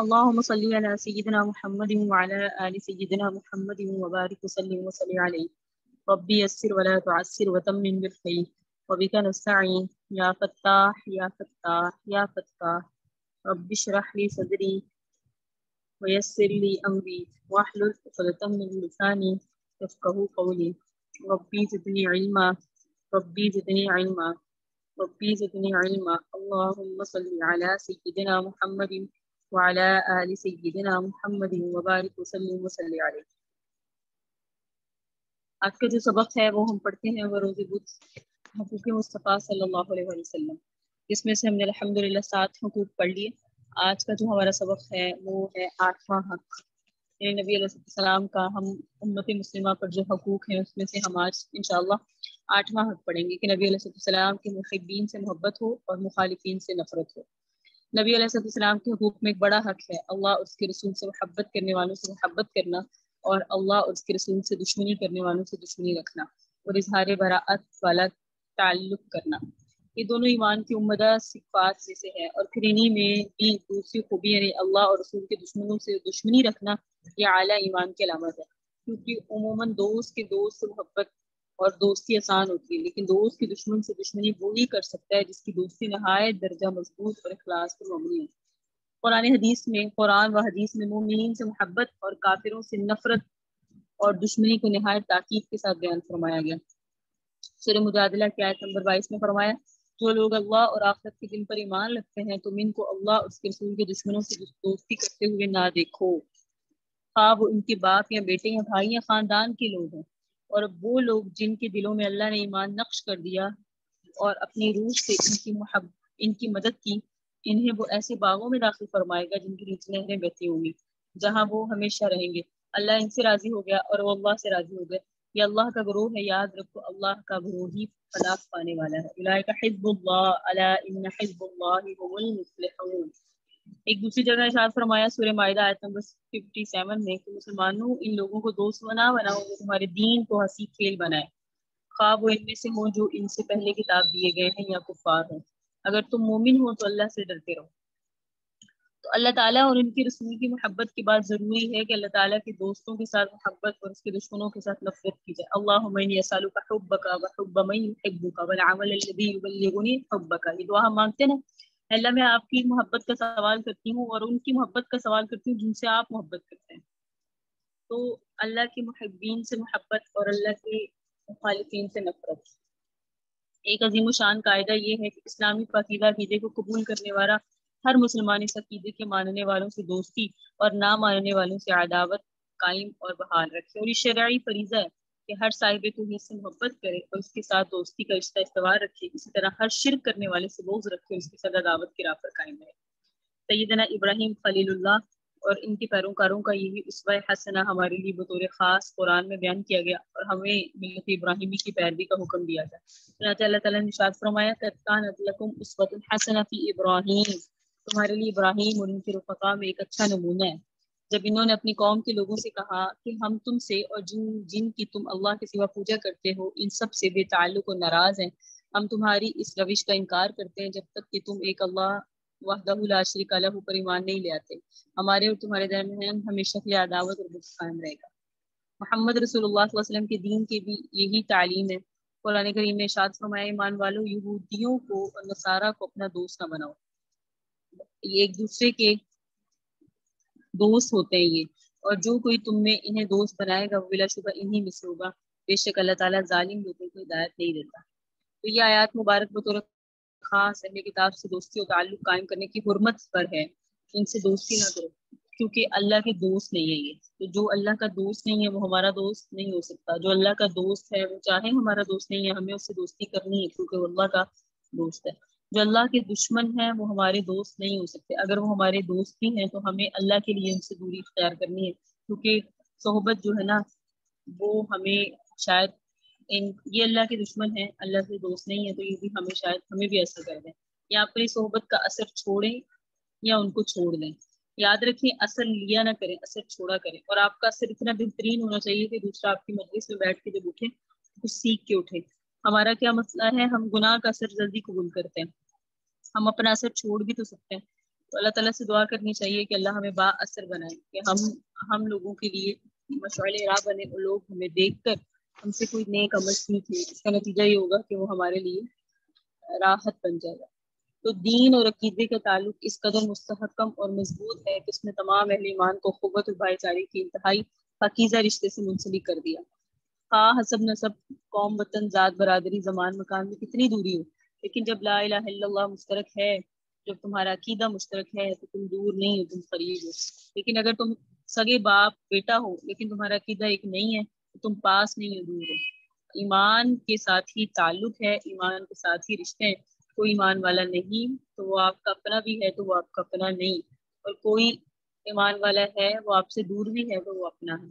اللهم صل على سيدنا محمد وعلى آل سيدنا محمد وبارك وسلم عليه. ربي يسر ولا تعسر وتمم بالخير وبك نستعين يا فتاح يا فتاح يا فتاح. رب اشرح لي صدري ويسر لي أمري واحلل عقدة من لساني يفقهوا قولي. ربي زدني علما ربي زدني علما ربي زدني علما. اللهم صل على سيدنا محمد وعلى آل سيدنا محمد وبارك وسلم عليه. آج کا جو سبق ہے وہ ہم پڑھتے ہیں بروز بدھ حقوق مصطفیٰ صلی اللہ علیہ وسلم، جس میں سے ہم نے الحمدللہ 7 حقوق پڑھ لیے. آج کا جو ہمارا سبق ہے وہ ہے 8واں حق، یعنی نبی علیہ السلام کا ہم امت مسلمہ پر جو حقوق ہیں اس میں سے ہم آج انشاءاللہ 8واں حق پڑھیں گے کہ نبی علیہ السلام کے محبین سے محبت ہو اور مخالفین سے نفرت ہو. نبی علیہ السلام کے حقوق میں ایک بڑا حق ہے اللہ اس کے رسول سے محبت کرنے والوں سے محبت کرنا، اور اللہ اور اس کے رسول سے دشمنی کرنے والوں سے دشمنی رکھنا، اور اظہار براءت والا تعلق کرنا. یہ دونوں ایمان کی عمدہ صفات میں سے ہے، اور پھر انہی میں بھی دوسری خوبی یعنی اللہ اور رسول کے دشمنوں سے دشمنی رکھنا یہ اعلیٰ ایمان کی علامت ہے. کیونکہ عموماً دوست کے دوست سے محبت اور دوستی آسان ہوتی ہے، لیکن دوست کی دشمن سے دشمنی وہی کر سکتا ہے جس کی دوستی نہایت درجہ مضبوط اور اخلاص پر مبنی ہے. قرآن و حدیث میں مومنین سے محبت اور کافروں سے نفرت اور دشمنی کو نہایت تاکید کے ساتھ بیان فرمایا گیا. سورہ مجادلہ کی آیت نمبر 22 میں فرمایا، جو لوگ اللہ اور آخرت کے دن پر ایمان رکھتے ہیں تم ان کو اللہ اس کے رسول کے دشمنوں سے دوستی کرتے ہوئے نہ دیکھو، خواہ وہ ان کے باپ یا بیٹے یا بھائی یا خاندان کے لوگ ہیں. اور وہ لوگ جن کے دلوں میں اللہ نے ایمان نقش کر دیا اور اپنی روح سے ان کی مدد کی، انہیں وہ ایسے باغوں میں داخل فرمائے گا جن کی نیچے نہریں بہتی ہوں گی، جہاں وہ ہمیشہ رہیں گے. اللہ ان سے راضی ہو گیا اور وہ اللہ سے راضی ہو گئے. یہ اللہ کا گروہ ہے، یاد رکھو اللہ کا گروہ ہی فلاح پانے والا ہے. اولئک حزب اللہ الا ان حزب اللہ هم المفلحون. ایک دوسری جگہ ارشاد فرمایا سورہ مائدہ آیت نمبر 57 میں کہ مسلمانوں ان لوگوں کو دوست بناؤ جو تمہارے دین کو ہنسی کھیل بنائے، خواہ وہ ان میں سے ہوں جو ان سے پہلے کتاب دیے گئے ہیں یا کفار ہوں. اگر تم مومن ہو تو اللہ سے ڈرتے رہو. تو اللہ تعالیٰ اور ان کے رسول کی محبت کے بعد ضروری ہے کہ اللہ تعالیٰ کے دوستوں کے ساتھ محبت اور اس کے دشمنوں کے ساتھ نفرت کی جائے. اللہم انی اسألک حبک وحب من یحبک والعمل الذی یبلغنی حبک. یہ دعا ہم مانگتے ہیں، اللہ میں آپ کی محبت کا سوال کرتی ہوں اور ان کی محبت کا سوال کرتی ہوں جن سے آپ محبت کرتے ہیں. تو اللہ کے محبین سے محبت اور اللہ کے مخالفین سے نفرت. ایک عظیم و شان قاعدہ یہ ہے کہ اسلامی پاکیزہ عقیدے کو قبول کرنے والا ہر مسلمان اس عقیدے کے ماننے والوں سے دوستی اور نہ ماننے والوں سے عداوت قائم اور بحال رکھے. اور یہ شرعی فریضہ ہے کہ ہر صاحب توحید سے محبت کرے اور اس کے ساتھ دوستی کا رشتہ استوار رکھے. اسی طرح ہر شرک کرنے والے سے بغض رکھے اور اس کے ساتھ عداوت کی راہ پر قائم رہے. سیدنا ابراہیم خلیل اللہ اور ان کے پیروکاروں کا یہی اسوہ حسنہ ہمارے لیے بطور خاص قرآن میں بیان کیا گیا اور ہمیں ملت ابراہیمی کی پیروی کا حکم دیا گیا. چنانچہ اللہ تعالیٰ نے ارشاد فرمایا قد کانت لکم اسوۃ حسنہ فی ابراہیم، تمہارے لیے ابراہیم اور ان کے رفقاء میں ایک اچھا نمونہ ہے جب انہوں نے اپنی قوم کے لوگوں سے کہا کہ ہم تم سے اور جن کی تم اللہ کے سوا پوجا کرتے ہو ان سب سے بے تعلق و ناراض ہیں. ہم تمہاری اس روش کا انکار کرتے ہیں جب تک کہ تم ایک اللہ وحدہ لا شریک لہ پر ایمان نہیں لے آتے. ہمارے اور تمہارے درمیان ہمیشہ کے لیے عداوت اور بغض قائم رہے گا. محمد رسول اللہ صلی اللہ علیہ وسلم کے دین کی بھی یہی تعلیم ہے. قرآن کریم میں ارشاد فرمایا ایمان والو یہودیوں کو اور نصارہ کو اپنا دوست نہ بناؤ. یہ ایک دوسرے کے دوست ہوتے ہیں یہ، اور جو کوئی تم میں انہیں دوست بنائے گا وہ بلا شبہ انہی میں سے ہوگا. بے شک اللہ تعالیٰ ظالم لوگوں کو ہدایت نہیں دیتا. تو یہ آیات مبارک بطور خاص اہل کتاب سے دوستی اور تعلق قائم کرنے کی حرمت پر ہے. ان سے دوستی نہ کرو کیونکہ اللہ کے دوست نہیں ہے یہ. تو جو اللہ کا دوست نہیں ہے وہ ہمارا دوست نہیں ہو سکتا. جو اللہ کا دوست ہے وہ چاہے ہمارا دوست نہیں ہے ہمیں اس سے دوستی کرنی ہے کیونکہ وہ اللہ کا دوست ہے. جو اللہ کے دشمن ہیں وہ ہمارے دوست نہیں ہو سکتے. اگر وہ ہمارے دوست بھی ہیں تو ہمیں اللہ کے لیے ان سے دوری اختیار کرنی ہے کیونکہ صحبت جو ہے نا وہ ہمیں شاید یہ اللہ کے دشمن ہیں اللہ کے دوست نہیں ہے تو یہ بھی ہمیں شاید ہمیں بھی ایسا کر دیں یا اپنی صحبت کا اثر چھوڑیں یا ان کو چھوڑ دیں. یاد رکھیں اثر لیا نہ کریں، اثر چھوڑا کریں. اور آپ کا اثر اتنا بہترین ہونا چاہیے کہ دوسرا آپ کی مجلس میں بیٹھ کے جب اٹھے کچھ سیکھ کے اٹھے. ہمارا کیا مسئلہ ہے، ہم گناہ کا اثر جلدی قبول کرتے ہیں. ہم اپنا اثر چھوڑ بھی تو سکتے ہیں تو اللہ تعالیٰ سے دعا کرنی چاہیے کہ اللہ ہمیں با اثر بنائے، کہ ہم لوگوں کے لیے مشعل راہ بنے، اور لوگ ہمیں دیکھ کر ہم سے کوئی نیک عمل سیکھے۔ اس کا نتیجہ یہ ہوگا کہ وہ ہمارے لیے راحت بن جائے گا۔ تو دین اور عقیدے کا تعلق اس قدر مستحکم اور مضبوط ہے کہ اس نے تمام اہل ایمان کو قوت اور بھائی چارے کی انتہائی پاکیزہ رشتے سے منسلک کر دیا۔ خواہ حسب نسب، قوم، وطن، ذات، برادری، زمان، مکان میں کتنی دوری ہو، لیکن جب لا الہ الا اللہ مشترک ہے، جب تمہارا عقیدہ مشترک ہے، تو تم دور نہیں ہو، تم قریب ہو۔ لیکن اگر تم سگے باپ بیٹا ہو لیکن تمہارا عقیدہ ایک نہیں ہے، تو تم پاس نہیں ہو، دور ہو۔ ایمان کے ساتھ ہی تعلق ہے، ایمان کے ساتھ ہی رشتے ہیں۔ کوئی ایمان والا نہیں تو وہ آپ کا اپنا بھی ہے، تو وہ آپ کا اپنا نہیں، اور کوئی ایمان والا ہے وہ آپ سے دور بھی ہے، تو وہ اپنا ہے۔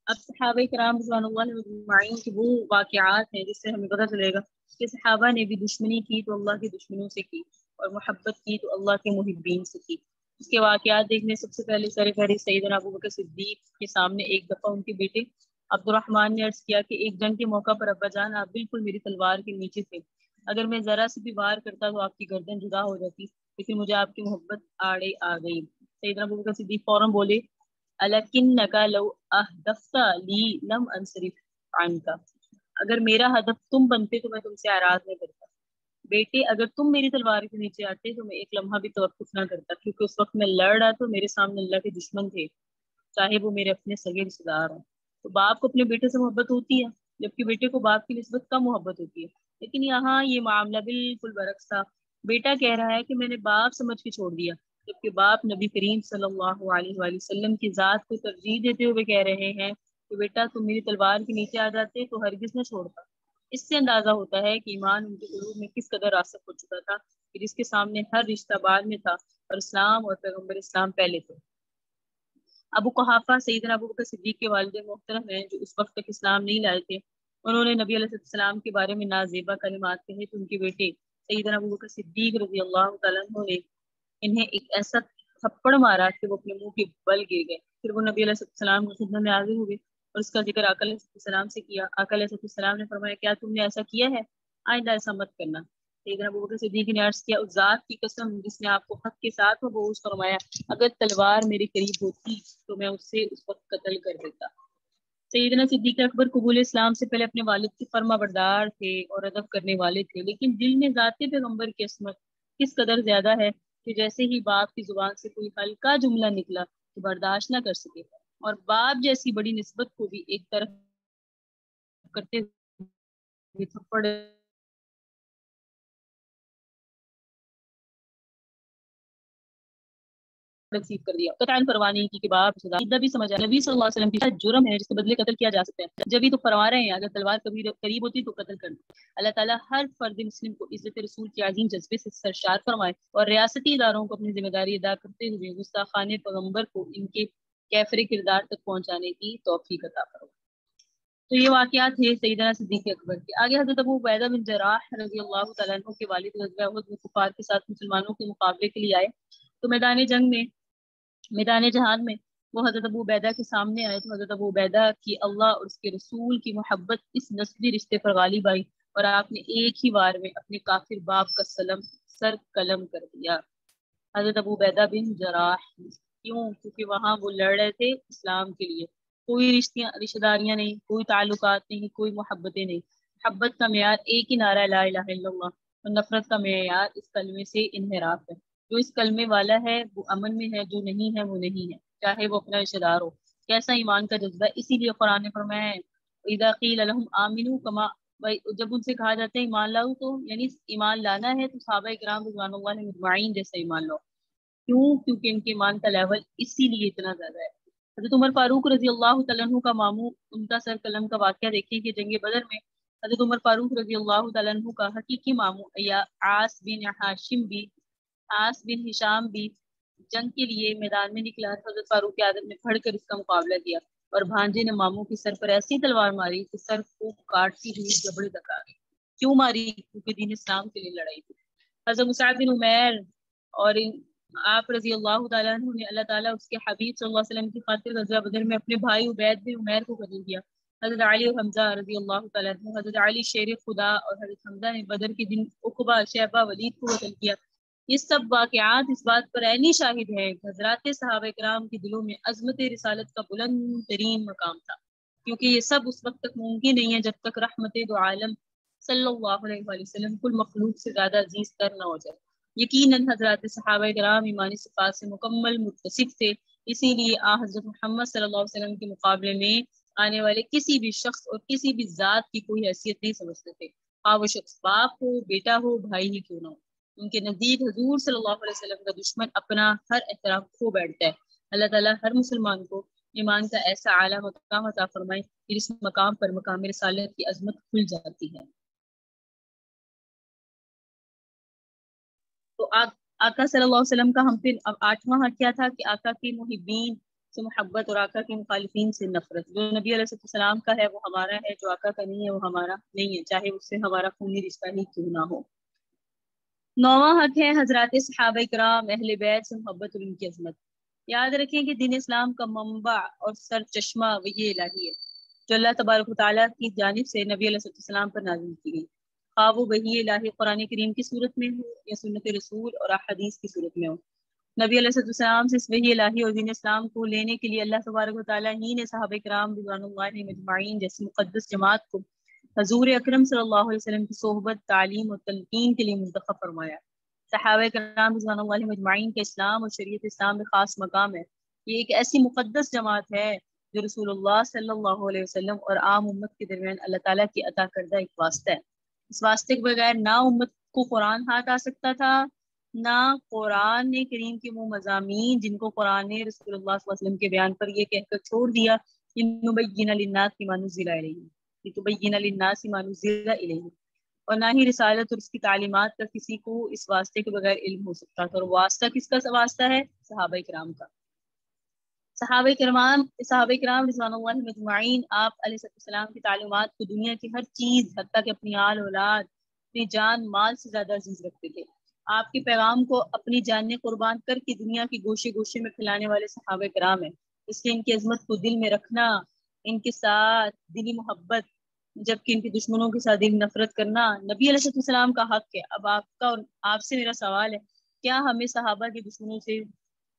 اب صحابہ کرام رضوان اللہ علیہم اجمعین کی وہ واقعات ہیں جس سے ہمیں پتہ چلے گا کہ صحابہ نے بھی دشمنی کی تو اللہ کے دشمنوں سے کی، اور محبت کی تو اللہ کے محبین سے کی۔ اس کے واقعات دیکھنے سب سے پہلے سر فہرست سیدنا ابو بکر صدیق کے سامنے ایک دفعہ ان کے بیٹے عبد الرحمن نے عرض کیا کہ ایک جنگ کے موقع پر ابا جان آپ بالکل میری تلوار کے نیچے تھے، اگر میں ذرا سے بھی وار کرتا تو آپ کی گردن جدا ہو جاتی، لیکن مجھے آپ کی محبت آڑے آ گئی۔ سیدنا ابو بکر صدیق فوراً بولے الیکنک لو اہدفت لی لم انصرف عنک، اگر میرا ہدف تم بنتے تو میں تم سے اعراض نہ کرتا، بیٹے اگر تم میری تلوار کے نیچے آتے تو میں ایک لمحہ بھی توقف نہ کرتا، کیونکہ اس وقت میں لڑ رہا تو میرے سامنے اللہ کے دشمن تھے، چاہے وہ میرے اپنے سگے رشتے دار ہوں۔ تو باپ کو اپنے بیٹے سے محبت ہوتی ہے، جبکہ بیٹے کو باپ کی نسبت کم محبت ہوتی ہے، لیکن یہاں یہ معاملہ بالکل برعکس تھا۔ بیٹا کہہ رہا ہے کہ میں نے باپ سمجھ کے چھوڑ دیا، جبکہ باپ نبی کریم صلی اللہ علیہ وآلہ وسلم کی ذات کو ترجیح دیتے ہوئے کہہ رہے ہیں کہ بیٹا تم میری تلوار کے نیچے آ جاتے تو ہرگز نہ چھوڑتا۔ اس سے اندازہ ہوتا ہے کہ ایمان ان کے قلوب میں کس قدر راسخ ہو چکا تھا، کہ جس کے سامنے ہر رشتہ بعد میں تھا اور اسلام اور پیغمبر اسلام پہلے تھے۔ ابو قحافہ سیدنا ابو بکر صدیق کے والد محترم ہیں، جو اس وقت تک اسلام نہیں لائے تھے۔ انہوں نے نبی علیہ السلام کے بارے میں نازیبا کلمات کہے تو ان کے بیٹے سیدنا ابو بکر صدیق رضی اللہ تعالیٰ عنہ نے انہیں ایک ایسا تھپڑ مارا کہ وہ اپنے منہ کے بل گر گئے۔ پھر وہ نبی علیہ السلام کی خدمت میں حاضر ہوئے اور اس کا ذکر آقا علیہ السلام سے کیا۔ آقا علیہ السلام نے فرمایا کیا تم نے ایسا کیا ہے؟ آئندہ ایسا مت کرنا۔ سیدنا ابو بکر صدیق نے عرض کیا اس ذات کی قسم جس نے آپ کو حق کے ساتھ مبعوث فرمایا، اگر تلوار میرے قریب ہوتی تو میں اسے اس وقت قتل کر دیتا۔ سیدنا صدیق اکبر قبول اسلام سے پہلے اپنے والد کے فرما بردار تھے اور ادب کرنے والے تھے، لیکن دل میں ذات پیغمبر کی عصمت کس قدر زیادہ ہے کہ جیسے ہی باپ کی زبان سے کوئی ہلکا جملہ نکلا تو برداشت نہ کر سکے، اور باپ جیسی بڑی نسبت کو بھی ایک طرف کرتے ہوئے تھپڑ نصیب کر دیا۔ قطعاً پرواہ نہیں کی کہ باپ ادھر بھی سمجھا نبی صلی اللہ علیہ وسلم کی جرم ہے جس کے بدلے قتل کیا جا سکتا ہے، جبھی تو فرما رہے ہیں اگر تلوار کبھی قریب ہوتی تو قتل کر دو۔ اللہ تعالیٰ ہر فرد مسلم کو عزت رسول کے عظیم جذبے سے سرشار فرمائے اور ریاستی اداروں کو اپنی ذمہ داری ادا کرتے ہوئے گستاخان پیغمبر کو ان کے کیفر کردار تک پہنچانے کی توفیق عطا فرمائے۔ تو یہ واقعات ہے سیدنا صدیق اکبر کے۔ آگے حضرت ابو عبیدہ بن جراح رضی اللہ تعالیٰ عنہ کے والد غزوہ احد میں کفار کے ساتھ مسلمانوں کے مقابلے کے لیے آئے تو میدان جہاد میں وہ حضرت ابو عبیدہ کے سامنے آئے تو حضرت ابو عبیدہ کی اللہ اور اس کے رسول کی محبت اس نسبی رشتے پر غالب آئی اور آپ نے ایک ہی بار میں اپنے کافر باپ کا سر قلم کر دیا۔ حضرت ابو عبیدہ بن جراح، کیوں؟ کیونکہ وہاں وہ لڑ رہے تھے اسلام کے لیے، کوئی رشتہ داریاں نہیں، کوئی تعلقات نہیں، کوئی محبتیں نہیں۔ محبت کا معیار ایک ہی نعرہ لا الہ الا اللہ، اور نفرت کا معیار اس کلمے سے انحراف ہے۔ جو اس کلمے والا ہے وہ امن میں ہے، جو نہیں ہے وہ نہیں ہے، چاہے وہ اپنا رشتہ دار ہو۔ کیسا ایمان کا جذبہ ہے! اسی لیے قرآن نے فرمایا ہے اذا قیل لهم آمنوا کما، جب ان سے کہا جاتا ہے ایمان لاؤ تو یعنی ایمان لانا ہے تو صحابہ کرام رضوان اللہ علیہم اجمعین جیسا ایمان لاؤ۔ کیوں؟ کیونکہ ان کے ایمان کا لیول اسی لیے اتنا زیادہ ہے۔ حضرت عمر فاروق رضی اللہ تعالیٰ عنہ کا ماموں ان کا سر قلم کا واقعہ دیکھیں کہ جنگ بدر میں حضرت عمر فاروق رضی اللہ تعالیٰ عنہ کا حقیقی ماموں یا عاص بن ہشام بھی جنگ کے لیے میدان میں نکلا۔ حضرت فاروق کی عادت نے پڑھ کر اس کا مقابلہ کیا اور بھانجے نے ماموں کی سر پر ایسی تلوار ماری کہ سر کو کاٹتی ہوئی جبڑے تک آ گئی۔ کیوں ماری؟ کیونکہ دین اسلام کے لیے لڑائی تھی۔ حضرت مصعب بن عمیر اور آپ رضی اللہ تعالیٰ عنہ نے اللہ تعالیٰ اس کے حبیب صلی اللہ علیہ وسلم کی خاطر غزوہ بدر میں اپنے بھائی عبید بن عمیر کو قتل کیا۔ حضرت علی اور حمزہ رضی اللہ تعالیٰ عنہ، حضرت علی شیر خدا اور حضرت حمزہ نے بدر کے دن عقبہ، شیبہ، ولید کو قتل کیا، یہ سب واقعات اس بات پر عینی شاہد ہے کہ حضرات صحابہ کرام کے دلوں میں عظمت رسالت کا بلند ترین مقام تھا، کیونکہ یہ سب اس وقت تک ممکن نہیں ہے جب تک رحمت دو عالم صلی اللہ علیہ وآلہ وسلم کل مخلوق سے زیادہ عزیز تر نہ ہو جائے۔ یقیناً حضرات صحابہ کرام ایمانی صفات سے مکمل متصف تھے، اسی لیے حضرت محمد صلی اللہ علیہ وسلم کے مقابلے میں آنے والے کسی بھی شخص اور کسی بھی ذات کی کوئی حیثیت نہیں سمجھتے تھے، خواہ وہ شخص باپ ہو، بیٹا ہو، بھائی ہی کیوں نہ ہو۔ ان کے نزدیک حضور صلی اللہ علیہ وسلم کا دشمن اپنا ہر احترام کھو بیٹھتا ہے۔ اللہ تعالیٰ ہر مسلمان کو ایمان کا ایسا اعلیٰ مقام عطا فرمائے کہ اس مقام پر مقام رسالت کی عظمت کھل جاتی ہے۔ تو آقا صلی اللہ علیہ وسلم کا ہم پھر اب 8واں حق کیا تھا کہ آقا کے محبین سے محبت اور آقا کے مخالفین سے نفرت۔ جو نبی علیہ السلام کا ہے وہ ہمارا ہے، جو آقا کا نہیں ہے وہ ہمارا نہیں ہے، چاہے اس سے ہمارا خونی رشتہ ہی کیوں نہ ہو۔ 9واں حق ہے حضرات صحابہ کرام اہل بیت سے محبت اور ان کی عظمت۔ یاد رکھیں کہ دین اسلام کا منبع اور سر چشمہ وحی الہی ہے، جو اللہ تبارک و تعالیٰ کی جانب سے نبی علیہ السلام پر نازل کی گئی، خواہ وہ وحی الہی قرآن کریم کی صورت میں ہو یا سنت رسول اور احادیث کی صورت میں ہو۔ نبی علیہ السلام سے اس وحی الہی اور دین اسلام کو لینے کے لیے اللہ تبارک و تعالیٰ ہی نے صحابہ کرام رضوان اللہ مجمعین جیسی مقدس جماعت کو حضور اکرم صلی اللہ علیہ وسلم کی صحبت، تعلیم اور تلقین کے لیے منتخب فرمایا۔ صحابہ کرام رضوان اللہ مجمعین کے اسلام اور شریعت اسلام میں خاص مقام ہے۔ یہ ایک ایسی مقدس جماعت ہے جو رسول اللہ صلی اللہ علیہ وسلم اور عام امت کے درمیان اللہ تعالیٰ کی عطا کردہ ایک واسطہ ہے۔ اس واسطے کے بغیر نہ امت کو قرآن ہاتھ آ سکتا تھا، نہ قرآن کریم کے وہ مضامین جن کو قرآن نے رسول اللہ صلی اللہ علیہ وسلم کے بیان پر یہ کہہ کر چھوڑ دیا لِنُبَيِّنَ لِلنَّاسِ مَا نُزِّلَ إِلَيْهِمْ لِتُبَيِّنَ لِلنَّاسِ مَا نُزِّلَ إِلَيْهِمْ، اور نہ ہی رسالت اور اس کی تعلیمات کا کسی کو اس واسطے کے بغیر علم ہو سکتا تھا۔ اور واسطہ کس کا واسطہ ہے؟ صحابہ کرام کا۔ صحابہ کرام رضوان اللہ مجمعین آپ علیہ السلام کی تعلیمات کو دنیا کی ہر چیز حتیٰ کہ اپنی آل اولاد، اپنی جان مال سے زیادہ عزیز رکھتے تھے۔ آپ کے پیغام کو اپنی جانیں قربان کر کے دنیا کے گوشے گوشے میں پھیلانے والے صحابہ کرام ہیں، اس لیے ان کی عظمت کو دل میں رکھنا، ان کے ساتھ دلی محبت جبکہ ان کے دشمنوں کے ساتھ دل نفرت کرنا نبی علیہ السلام کا حق ہے۔ اب آپ سے میرا سوال ہے، کیا ہمیں صحابہ کے دشمنوں سے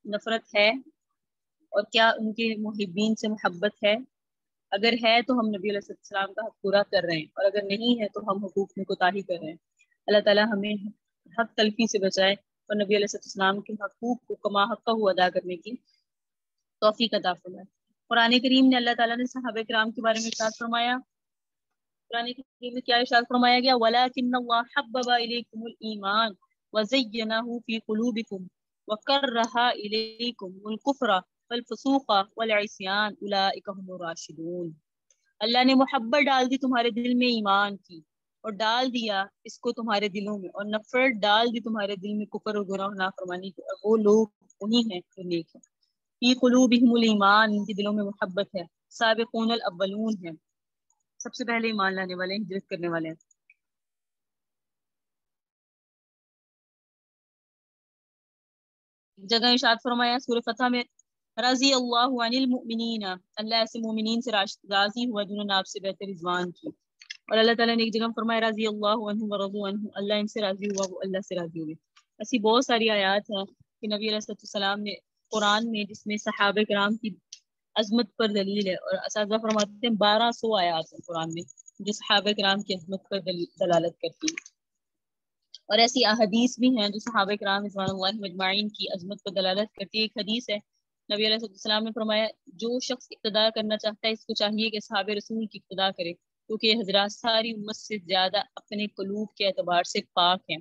نفرت ہے اور کیا ان کے محبین سے محبت ہے؟ اگر ہے تو ہم نبی علیہ السلام کا حق پورا کر رہے ہیں، اور اگر نہیں ہے تو ہم حقوق میں کوتاہی کر رہے ہیں۔ اللہ تعالیٰ ہمیں حق تلفی سے بچائے اور نبی علیہ السلام کے حقوق کو کما حق ادا کرنے کی توفیق عطا فرمائے۔ قرآن کریم نے اللہ تعالیٰ نے صحابہ کرام کے بارے میں ارشاد فرمایا، قرآن کریم میں کیا ارشاد فرمایا گیا؟ وَلَكِنَّ اللَّهَ حَبَّبَ إِلَيْكُمُ الْإِيمَانَ وَزَيَّنَهُ فِي قُلُوبِكُمْ وَكَرَّهَ إِلَيْكُمُ الْكُفْرَ وَالْفُسُوقَ وَالْعِصْيَانَ أُولَئِكَ هُمُ الرَّاشِدُونَ۔ اللہ نے محبت ڈال دی تمہارے دل میں ایمان کی، اور ڈال دیا اس کو تمہارے دلوں میں، اور نفرت ڈال دی تمہارے دل میں کفر اور گناہ نافرمانی کی، اور وہ لوگ انہی ہیں جو نیک ہیں۔ فی قلوبہم الایمان، ان کے دلوں میں محبت ہے۔ سابقون الاولون ہیں، سب سے پہلے ایمان لانے والے، ہجرت کرنے والے ہیں۔ جگہ ارشاد فرمایا سورہ فتح میں، رضی اللہ عن المؤمنین، اللہ ایسے مومنین سے راضی ہوا جنہوں نے آپ سے بہتر رضوان کی۔ اور اللہ تعالیٰ نے ایک جگہ فرمایا رضی اللہ عنہم ورضوا عنہ، اللہ ان سے راضی ہوا وہ اللہ سے راضی ہوئے۔ ایسی بہت ساری آیات ہیں کہ نبی علیہ السلام نے قرآن میں جس میں صحابہ کرام کی عظمت پر دلیل ہے، اور اساتذہ فرماتے ہیں 1200 آیات ہیں قرآن میں جو صحابہ کرام کی عظمت پر دلالت کرتی ہیں، اور ایسی احادیث بھی ہیں جو صحابہ کرام رضوان اللہ مجمعین کی عظمت پر دلالت کرتی ہے۔ ایک حدیث ہے، نبی علیہ السلام نے فرمایا جو شخص اقتداء کرنا چاہتا ہے اس کو چاہیے کہ صحابہ رسول کی اقتداء کرے، کیونکہ یہ حضرات ساری امت سے زیادہ اپنے قلوب کے اعتبار سے پاک ہیں،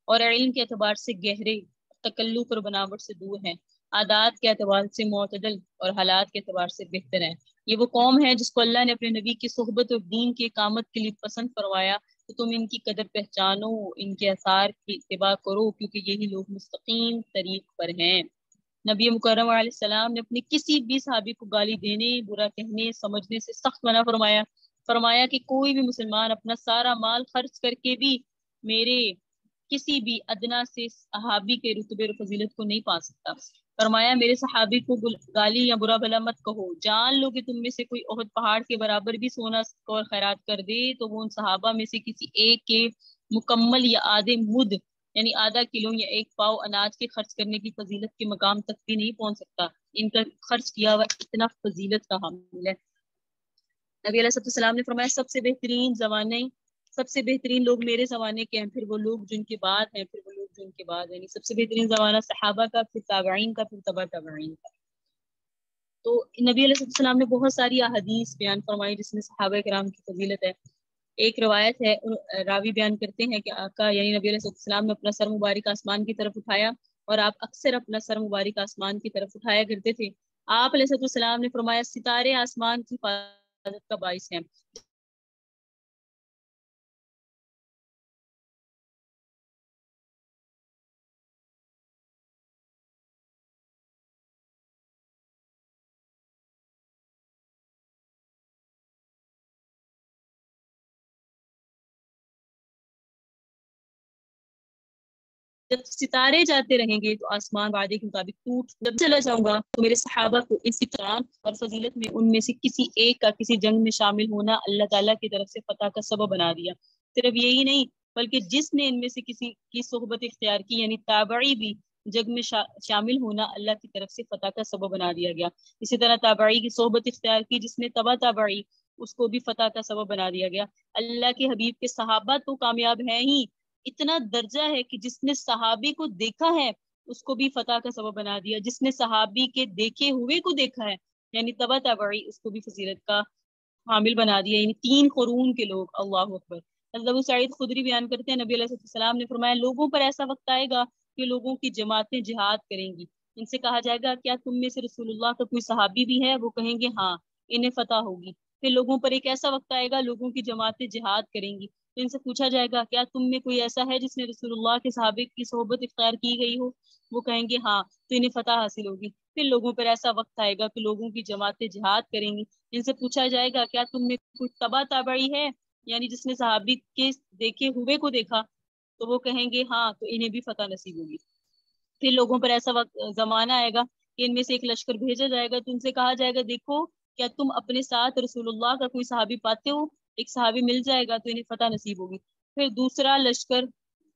اور علم کے اعتبار سے گہرے، تکلف اور بناوٹ سے دور ہیں، عادات کے اعتبار سے معتدل اور حالات کے اعتبار سے بہتر ہیں۔ یہ وہ قوم ہے جس کو اللہ نے اپنے نبی کی صحبت اور دین کی اقامت کے لیے پسند فرمایا، تو تم ان کی قدر پہچانو، ان کے آثار کی اتباع کرو، کیونکہ یہی لوگ مستقیم طریق پر ہیں۔ نبی مکرم علیہ السلام نے اپنے کسی بھی صحابی کو گالی دینے، برا کہنے، سمجھنے سے سخت منع فرمایا کہ کوئی بھی مسلمان اپنا سارا مال خرچ کر کے بھی میرے کسی بھی ادنا سے صحابی کے رتبے اور فضیلت کو نہیں پا سکتا۔ فرمایا میرے صحابی کو گالی یا برا بھلا مت کہو، جان لو کہ تم میں سے کوئی احد پہاڑ کے برابر بھی سونا اور خیرات کر دے تو وہ ان صحابہ میں سے کسی ایک کے مکمل یا آدھے مد یعنی آدھا کلو یا ایک پاؤ اناج کے خرچ کرنے کی فضیلت کے مقام تک بھی نہیں پہنچ سکتا۔ ان کا خرچ کیا ہوا اتنا فضیلت کا حامل ہے۔ نبی علیہ السلام نے فرمایا سب سے بہترین زمانے، سب سے بہترین لوگ میرے زمانے کے ہیں، پھر وہ لوگ جن کے بعد ہیں، پھر وہ لوگ جن کے بعد، یعنی سب سے بہترین زمانہ صحابہ کا، پھر تابعین کا، پھر تبع تابعین کا۔ تو نبی علیہ السلام نے بہت ساری احادیث بیان فرمائی جس میں صحابہ کرام کی فضیلت ہے۔ ایک روایت ہے، راوی بیان کرتے ہیں کہ آقا یعنی نبی علیہ السلام نے اپنا سر مبارک آسمان کی طرف اٹھایا، اور آپ اکثر اپنا سر مبارک آسمان کی طرف اٹھایا کرتے تھے۔ آپ علیہ السلام نے فرمایا ستارے آسمان کی حفاظت کا باعث ہیں۔ جب ستارے جاتے رہیں گے تو آسمان وعدے کے مطابق ٹوٹ، جب چلا جاؤں گا تو میرے صحابہ کو اس اکرام اور فضیلت میں ان میں سے کسی ایک کا کسی جنگ میں شامل ہونا اللہ تعالیٰ کی طرف سے فتح کا سبب بنا دیا۔ صرف یہی نہیں بلکہ جس نے ان میں سے کسی کی صحبت اختیار کی یعنی تابعی بھی جنگ میں شامل ہونا اللہ کی طرف سے فتح کا سبب بنا دیا گیا۔ اسی طرح تابعی کی صحبت اختیار کی جس نے تبع تابعی، اس کو بھی فتح کا سبب بنا دیا گیا۔ اللہ کے حبیب کے صحابہ تو کامیاب ہیں ہی، اتنا درجہ ہے کہ جس نے صحابی کو دیکھا ہے اس کو بھی فتح کا سبب بنا دیا، جس نے صحابی کے دیکھے ہوئے کو دیکھا ہے یعنی تبع تابعی، اس کو بھی فضیلت کا حامل بنا دیا، یعنی 3 قرون کے لوگ۔ اللہ اکبر۔ حضرت ابو سعید خدری بیان کرتے ہیں نبی علیہ السلام نے فرمایا لوگوں پر ایسا وقت آئے گا کہ لوگوں کی جماعتیں جہاد کریں گی، ان سے کہا جائے گا کیا تم میں سے رسول اللہ کا کوئی صحابی بھی ہے؟ وہ کہیں گے ہاں، انہیں فتح ہوگی۔ پھر لوگوں پر ایک ایسا وقت آئے گا لوگوں کی جماعتیں جہاد کریں گی، تو ان سے پوچھا جائے گا کیا تم میں کوئی ایسا ہے جس نے رسول اللہ کے صحابے کی صحبت اختیار کی گئی ہو؟ وہ کہیں گے ہاں، تو انہیں فتح حاصل ہوگی۔ پھر لوگوں پر ایسا وقت آئے گا کہ لوگوں کی جماعتیں جہاد کریں گی، ان سے پوچھا جائے گا کیا تم میں کوئی تبع تابعی ہے یعنی جس نے صحابی کے دیکھے ہوئے کو دیکھا؟ تو وہ کہیں گے ہاں، تو انہیں بھی فتح نصیب ہوگی۔ پھر لوگوں پر ایسا وقت زمانہ آئے گا کہ ان میں سے ایک لشکر بھیجا جائے گا، تو ان سے کہا جائے گا دیکھو کیا تم اپنے ساتھ رسول اللہ کا کوئی صحابی پاتے ہو؟ ایک صحابی مل جائے گا تو انہیں فتح نصیب ہوگی۔ پھر دوسرا لشکر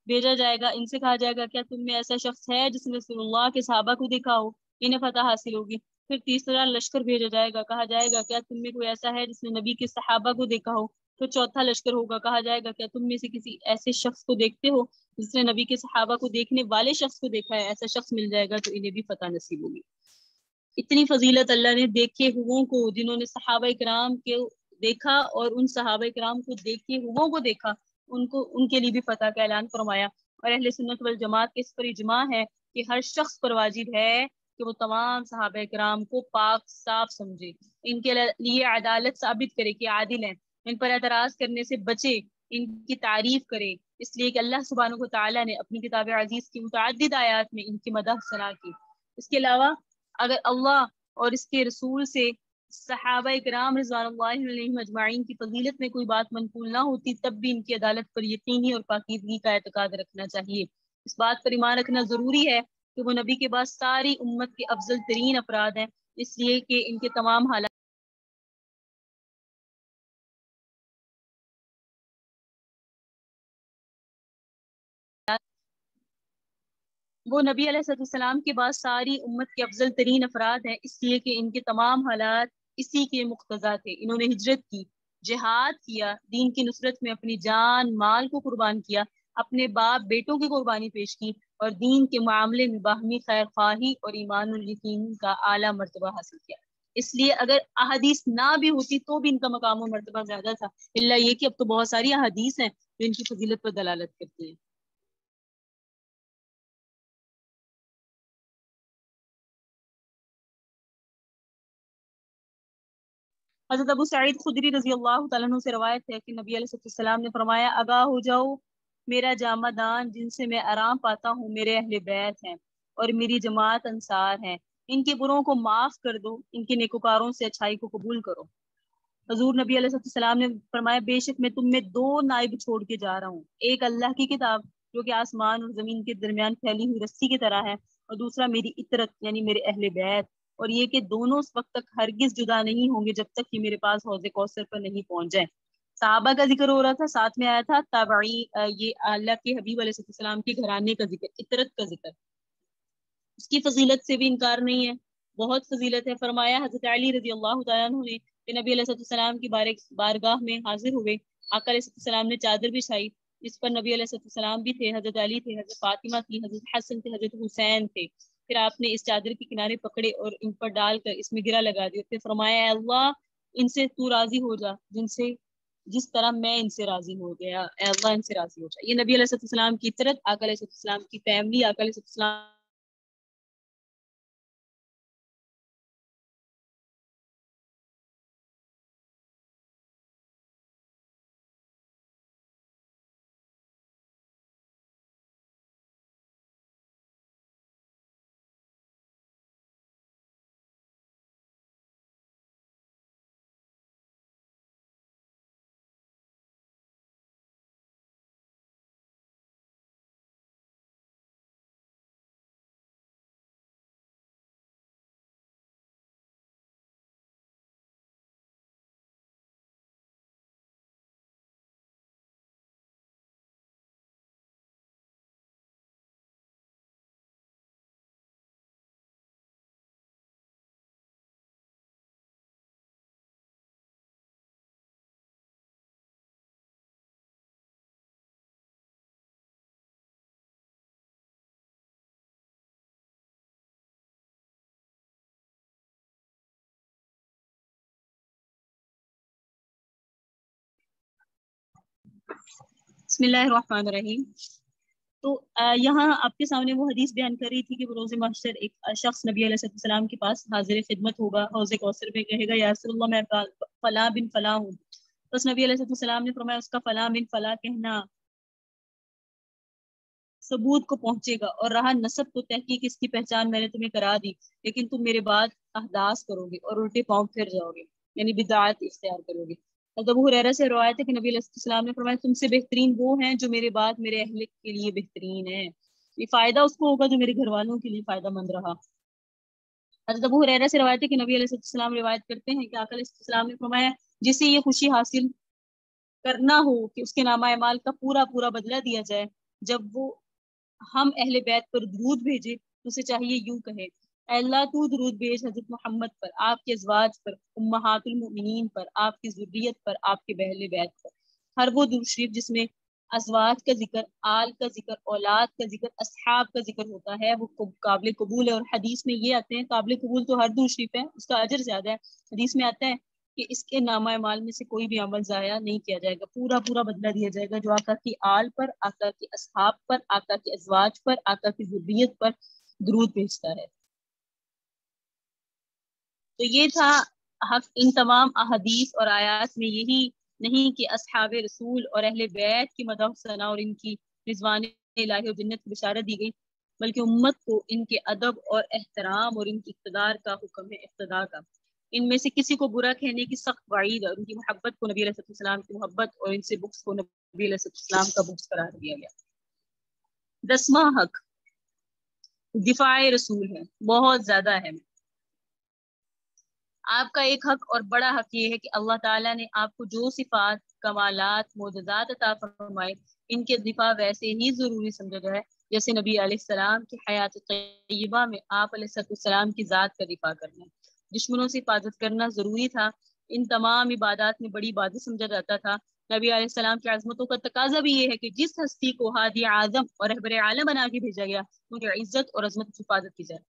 بھیجا جائے گا، ان سے کہا جائے گا کیا تم میں ایسا شخص ہے جس نے رسول اللہ کے صحابہ کو دیکھا ہو؟ انہیں فتح حاصل ہوگی۔ پھر تیسرا لشکر بھیجا جائے گا، کہا جائے گا کیا تم میں کوئی ایسا ہے جس نے نبی کے صحابہ کو دیکھا ہو؟ پھر چوتھا لشکر ہوگا، کہا جائے گا کیا تم میں سے کسی ایسے شخص کو دیکھتے ہو جس نے نبی کے صحابہ کو دیکھنے والے شخص کو دیکھا ہے؟ ایسا شخص مل جائے گا تو انہیں بھی فتح نصیب ہوگی۔ اتنی فضیلت اللہ نے دیکھے ہوئوں کو، جنہوں نے صحابہ کرام کے دیکھا اور ان صحابہ کرام کو دیکھے ہوئوں کو دیکھا، ان کے لیے بھی فتح کا اعلان فرمایا۔ اور اہل سنت والجماعت کے اس پر اجماع ہے کہ ہر شخص پر واجب ہے کہ وہ تمام صحابہ کرام کو پاک صاف سمجھے، ان کے لیے عدالت ثابت کرے کہ عادل ہیں، ان پر اعتراض کرنے سے بچے، ان کی تعریف کرے، اس لیے کہ اللہ سبحانہ و تعالیٰ نے اپنی کتاب عزیز کی متعدد آیات میں ان کی مدح ثنا کی۔ اس کے علاوہ اگر اللہ اور اس کے رسول سے صحابہ کرام رضوان اللہ علیہم اجمعین کی فضیلت میں کوئی بات منقول نہ ہوتی تب بھی ان کی عدالت پر یقینی اور پاکیزگی کا اعتقاد رکھنا چاہیے۔ اس بات پر ایمان رکھنا ضروری ہے کہ وہ نبی کے بعد ساری امت کے افضل ترین افراد ہیں، اس لیے کہ ان کے تمام حالات وہ نبی علیہ السلام کے بعد ساری امت کے افضل ترین افراد ہیں، اس لیے کہ ان کے تمام حالات اسی کے مقتضا تھے۔ انہوں نے ہجرت کی، جہاد کیا، دین کی نصرت میں اپنی جان مال کو قربان کیا، اپنے باپ بیٹوں کی قربانی پیش کی، اور دین کے معاملے میں باہمی خیر خواہی اور ایمان الیقین کا اعلیٰ مرتبہ حاصل کیا۔ اس لیے اگر احادیث نہ بھی ہوتی تو بھی ان کا مقام و مرتبہ زیادہ تھا، اللہ یہ کہ اب تو بہت ساری احادیث ہیں جو ان کی فضیلت پر دلالت کرتی ہیں۔ حضرت ابو سعید خدری رضی اللہ تعالیٰ عنہ سے روایت ہے کہ نبی علیہ السلام نے فرمایا آگاہ ہو جاؤ، میرا جامہ دان جن سے میں آرام پاتا ہوں میرے اہل بیت ہیں اور میری جماعت انصار ہیں، ان کے بروں کو معاف کر دو، ان کے نیکوکاروں سے اچھائی کو قبول کرو۔ حضور نبی علیہ السلام نے فرمایا بے شک میں تم میں 2 نائب چھوڑ کے جا رہا ہوں، ایک اللہ کی کتاب جو کہ آسمان اور زمین کے درمیان پھیلی ہوئی رسی کی طرح ہے، اور دوسرا میری اطرت یعنی میرے اہل بیت، اور یہ کہ دونوں اس وقت تک ہرگز جدا نہیں ہوں گے جب تک کہ میرے پاس حوض کوثر پر نہیں پہنچ جائیں۔ صحابہ کا ذکر ہو رہا تھا، ساتھ میں آیا تھا تابعی، یہ اللہ کے حبیب علیہ السلام کے گھرانے کا ذکر، اطرت کا ذکر۔ اس کی فضیلت سے بھی انکار نہیں ہے، بہت فضیلت ہے۔ فرمایا حضرت علی رضی اللہ تعالیٰ عنہ نے کہ نبی علیہ السلام کی بارگاہ میں حاضر ہوئے، آقا علیہ السلام نے چادر بچھائی جس پر نبی علیہ السلام بھی تھے، حضرت علی تھے، حضرت فاطمہ تھی، حضرت حسن تھے، حضرت حسین تھے۔ پھر آپ نے اس چادر کے کنارے پکڑے اور ان پر ڈال کر اس میں گرہ لگا دیا، پھر فرمایا اے اللہ ان سے تو راضی ہو جا جس طرح میں ان سے راضی ہو گیا، اے اللہ ان سے راضی ہو جا۔ یہ نبی علیہ السلام کی اطرت، آقا علیہ السلام کی فیملی، آقا علیہ السلام بسم اللہ الرحمن الرحیم۔ تو یہاں آپ کے سامنے وہ حدیث بیان کر رہی تھی کہ بروز محشر ایک شخص نبی علیہ السلام کے پاس حاضر خدمت ہوگا، حوض کوثر میں کہے گا یا رسول اللہ میں فلاں بن فلاں ہوں۔ بس نبی علیہ السلام نے فرمایا اس کا فلاں بن فلاں کہنا ثبوت کو پہنچے گا، اور رہا نسب تو تحقیق اس کی پہچان میں نے تمہیں کرا دی، لیکن تم میرے بعد احداث کرو گے اور الٹے پاؤں پھر جاؤ گے، یعنی بدعات اختیار کرو گے۔ ابو ہریرہ سے روایت ہے کہ نبی علیہ السلام نے فرمایا تم سے بہترین وہ ہیں جو میرے بعد میرے اہل کے لیے بہترین ہیں، یہ فائدہ اس کو ہوگا جو میرے گھر والوں کے لیے فائدہ مند رہا۔ حضرت ابو ہریرہ سے روایت ہے کہ نبی علیہ السلام روایت کرتے ہیں کہ آقا علیہ السلام نے فرمایا جسے یہ خوشی حاصل کرنا ہو کہ اس کے نامہ اعمال کا پورا پورا بدلہ دیا جائے، جب وہ ہم اہل بیت پر درود بھیجے تو اسے چاہیے یوں کہے اے اللہ تو درود بھیج حضرت محمد پر، آپ کے ازواج پر، امہات المؤمنین پر، آپ کی ذریت پر، آپ کے اہل بیت پر۔ ہر وہ درود شریف جس میں ازواج کا ذکر، آل کا ذکر، اولاد کا ذکر، اصحاب کا ذکر ہوتا ہے وہ قابل قبول ہے، اور حدیث میں یہ آتے ہیں قابل قبول تو ہر درود شریف ہے، اس کا اجر زیادہ ہے۔ حدیث میں آتا ہے کہ اس کے نامہ اعمال میں سے کوئی بھی عمل ضائع نہیں کیا جائے گا، پورا پورا بدلہ دیا جائے گا جو آقا کی آل پر، آقا کی اصحاب پر، آقا کی ازواج پر، آقا کی ذریت پر درود بھیجتا ہے۔ تو یہ تھا حق ان تمام احادیث اور آیات میں یہی نہیں کہ اصحاب رسول اور اہل بیت کی مدح ثنا اور ان کی رضوان الہی اور جنت کی بشارت دی گئی، بلکہ امت کو ان کے ادب اور احترام اور ان کی اقتدار کا حکم ہے، اقتداء کا۔ ان میں سے کسی کو برا کہنے کی سخت وعید اور ان کی محبت کو نبی علیہ السلام کی محبت اور ان سے بغض کو نبی علیہ السلام کا بغض قرار دیا گیا۔ 10واں حق دفاع رسول ہے، بہت زیادہ ہے۔ آپ کا ایک حق اور بڑا حق یہ ہے کہ اللہ تعالیٰ نے آپ کو جو صفات، کمالات، معجزات عطا فرمائے ان کے دفاع ویسے ہی ضروری سمجھا جائے جیسے نبی علیہ السلام کی حیات طیبہ میں آپ علیہ السلام کی ذات کا دفاع کرنا، دشمنوں سے حفاظت کرنا ضروری تھا۔ ان تمام عبادات میں بڑی عبادت سمجھا جاتا تھا۔ نبی علیہ السلام کی عظمتوں کا تقاضا بھی یہ ہے کہ جس ہستی کو ہادی اعظم اور رہبر عالم بنا کے بھیجا گیا ان کی عزت اور عظمت کی حفاظت کی جائے۔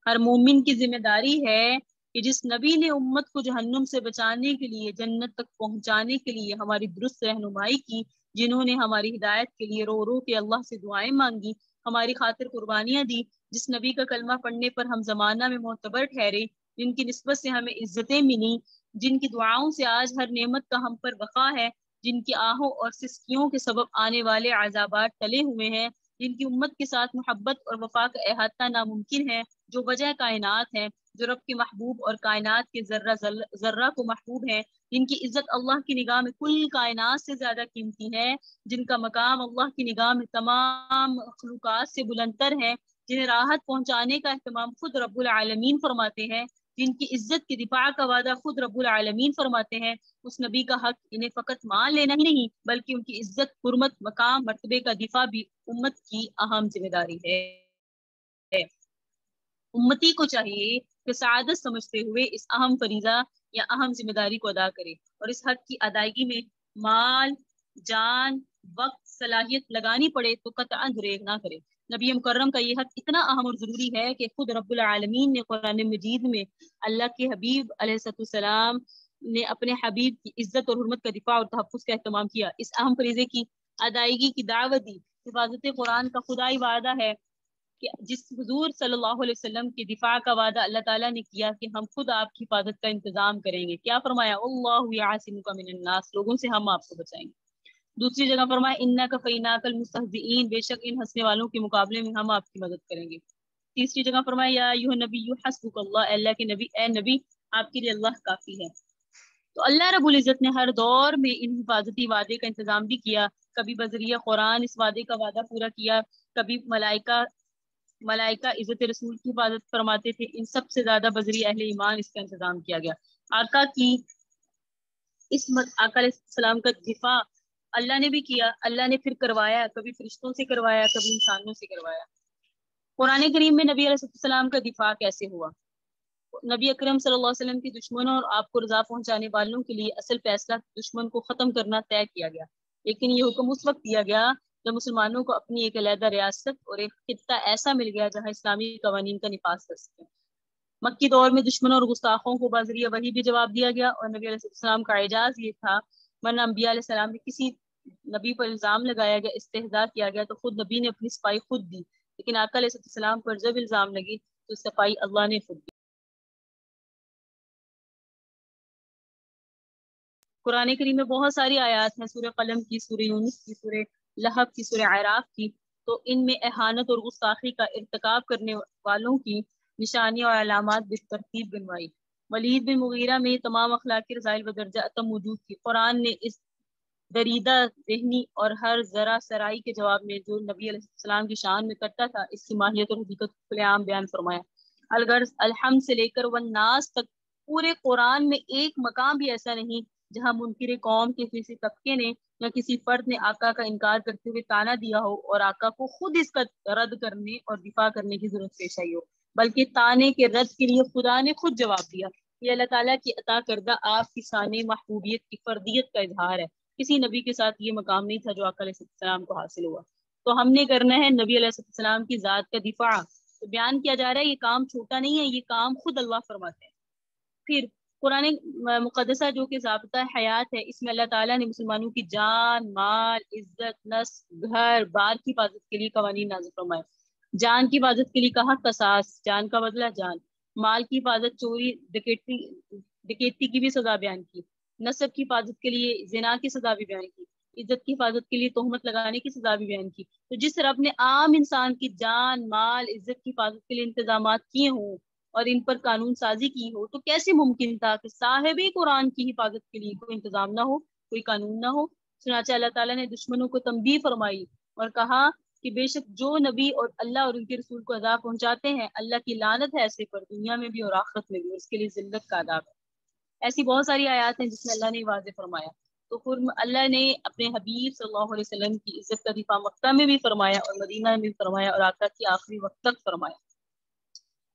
ہر مومن کی ذمہ داری ہے کہ جس نبی نے امت کو جہنم سے بچانے کے لیے، جنت تک پہنچانے کے لیے ہماری درست رہنمائی کی، جنہوں نے ہماری ہدایت کے لیے رو رو کے اللہ سے دعائیں مانگی، ہماری خاطر قربانیاں دی، جس نبی کا کلمہ پڑھنے پر ہم زمانہ میں معتبر ٹھہرے، جن کی نسبت سے ہمیں عزتیں ملی، جن کی دعاؤں سے آج ہر نعمت کا ہم پر بقا ہے، جن کی آہوں اور سسکیوں کے سبب آنے والے عذابات ٹلے ہوئے ہیں، جن کی امت کے ساتھ محبت اور وفا کا احاطہ ناممکن ہے، جو وجہ کائنات ہے، جو رب کے محبوب اور کائنات کے ذرہ ذرہ کو محبوب ہے، جن کی عزت اللہ کی نگاہ میں کل کائنات سے زیادہ قیمتی ہے، جن کا مقام اللہ کی نگاہ میں تمام مخلوقات سے بلندتر ہے، جنہیں راحت پہنچانے کا اہتمام خود رب العالمین فرماتے ہیں، جن کی عزت کے دفاع کا وعدہ خود رب العالمین فرماتے ہیں، اس نبی کا حق انہیں فقط مان لینا ہی نہیں بلکہ ان کی عزت، حرمت، مقام، مرتبے کا دفاع بھی امت کی اہم ذمہ داری ہے۔ امتی کو چاہیے کہ سعادت سمجھتے ہوئے اس اہم فریضہ یا اہم ذمہ داری کو ادا کرے اور اس حق کی ادائیگی میں مال، جان، وقت، صلاحیت لگانی پڑے تو قطعاً گریز نہ کرے۔ نبی مکرم کا یہ حق اتنا اہم اور ضروری ہے کہ خود رب العالمین نے قرآن مجید میں اللہ کے حبیب علیہ السلام نے اپنے حبیب کی عزت اور حرمت کا دفاع اور تحفظ کا اہتمام کیا، اس اہم فریضے کی ادائیگی کی دعوت دی۔ حفاظت قرآن کا خدائی وعدہ ہے کہ جس حضور صلی اللہ علیہ وسلم کے دفاع کا وعدہ اللہ تعالیٰ نے کیا کہ ہم خود آپ کی حفاظت کا انتظام کریں گے، کیا فرمایا؟ اللہ یعصمک من الناس، لوگوں سے ہم آپ کو بچائیں گے۔ دوسری جگہ فرمایا انک فیناک المستہزئین، بے شک ان ہنسنے والوں کے مقابلے میں ہم آپ کی مدد کریں گے۔ تیسری جگہ فرمایا یا ایھا النبی حسبک اللہ، اللہ کے نبی، اے نبی آپ کے لیے اللہ کافی ہے۔ تو اللہ رب العزت نے ہر دور میں ان حفاظتی وعدے کا انتظام بھی کیا، کبھی بذریعہ قرآن اس وعدے کا وعدہ پورا کیا، کبھی ملائکہ عزت رسول کی حفاظت فرماتے تھے، ان سب سے زیادہ بذریعہ اہل ایمان اس کا انتظام کیا گیا۔ آقا علیہ السلام کا دفاع اللہ نے بھی کیا، اللہ نے پھر کروایا، کبھی فرشتوں سے کروایا، کبھی انسانوں سے کروایا۔ قرآن کریم میں نبی علیہ السلام کا دفاع کیسے ہوا؟ نبی اکرم صلی اللہ علیہ وسلم کے دشمنوں اور آپ کو رضا پہنچانے والوں کے لیے اصل فیصلہ دشمن کو ختم کرنا طے کیا گیا، لیکن یہ حکم اس وقت دیا گیا جب مسلمانوں کو اپنی ایک علیحدہ ریاست اور ایک خطہ ایسا مل گیا جہاں اسلامی قوانین کا نفاذ کر سکیں۔ مکی دور میں دشمنوں اور گستاخوں کو بذریعہ وحی بھی جواب دیا گیا، اور نبی علیہ السلام کا اعجاز یہ تھا، ورنہ انبیاء علیہ السلام نے کسی نبی پر الزام لگایا گیا، استہزاء کیا گیا تو خود نبی نے اپنی صفائی خود دی، لیکن آقا علیہ السلام پر جب الزام لگی تو صفائی اللہ نے خود دی۔ قرآن کریم میں بہت ساری آیات ہیں، سورہ قلم کی، سورہ یونس کی، سورہ لہب کی، سورہ اعراف کی، تو ان میں اہانت اور گستاخی کا ارتکاب کرنے والوں کی نشانیاں اور علامات بالترتیب گنوائی۔ ولید بن مغیرہ میں تمام اخلاقی رذائل و درجہ عتم موجود تھی۔ قرآن نے اس دریدہ ذہنی اور ہر ذرا سرائی کے جواب میں جو نبی علیہ السلام کی شان میں کرتا تھا، اس کی ماہیت اور حقیقت کو کھلے عام بیان فرمایا۔ الغرض الحمد سے لے کر والناس تک پورے قرآن میں ایک مقام بھی ایسا نہیں جہاں منکر قوم کے کسی طبقے نے یا کسی فرد نے آقا کا انکار کرتے ہوئے تانا دیا ہو اور آقا کو خود اس کا رد کرنے اور دفاع کرنے کی ضرورت پیش آئی ہو، بلکہ تانے کے رد کے لیے خدا نے خود جواب دیا۔ یہ اللہ تعالیٰ کی عطا کردہ آپ کی شان محبوبیت کی فردیت کا اظہار ہے، کسی نبی کے ساتھ یہ مقام نہیں تھا جو آقا علیہ السلام کو حاصل ہوا۔ تو ہم نے کرنا ہے نبی علیہ السلام کی ذات کا دفاع۔ تو بیان کیا جا رہا ہے یہ کام چھوٹا نہیں ہے، یہ کام خود اللہ فرماتے ہیں۔ پھر قرآن مقدسہ جو کہ ضابطہ حیات ہے، اس میں اللہ تعالیٰ نے مسلمانوں کی جان، مال، عزت، نسل، گھر بار کی حفاظت کے لیے قوانین نازل فرمائے۔ جان کی حفاظت کے لیے کہا قصاص، جان کا بدلہ جان، مال کی حفاظت چوری ڈکیتی کی بھی سزا بیان کی، نسب کی حفاظت کے لیے زنا کی سزا بھی بیان کی، عزت کی حفاظت کے لیے تہمت لگانے کی سزا بھی بیان کی۔ تو جس رب نے عام انسان کی جان، مال، عزت کی حفاظت کے لیے انتظامات کیے ہوں اور ان پر قانون سازی کی ہو، تو کیسے ممکن تھا کہ صاحب قرآن کی حفاظت کے لیے کوئی انتظام نہ ہو، کوئی قانون نہ ہو؟ چنانچہ اللہ تعالیٰ نے دشمنوں کو تنبیہ فرمائی اور کہا کہ بے شک جو نبی اور اللہ اور ان کے رسول کو عذاب پہنچاتے ہیں، اللہ کی لعنت ہے ایسے پر، دنیا میں بھی اور آخرت میں بھی، اور اس کے لیے ذلت کا عذاب ہے۔ ایسی بہت ساری آیات ہیں جس میں اللہ نے واضح فرمایا۔ تو پھر اللہ نے اپنے حبیب صلی اللہ علیہ وسلم کی عزت کا دفاع مکہ میں بھی فرمایا اور مدینہ میں بھی فرمایا اور آقا کی آخری وقت تک فرمایا۔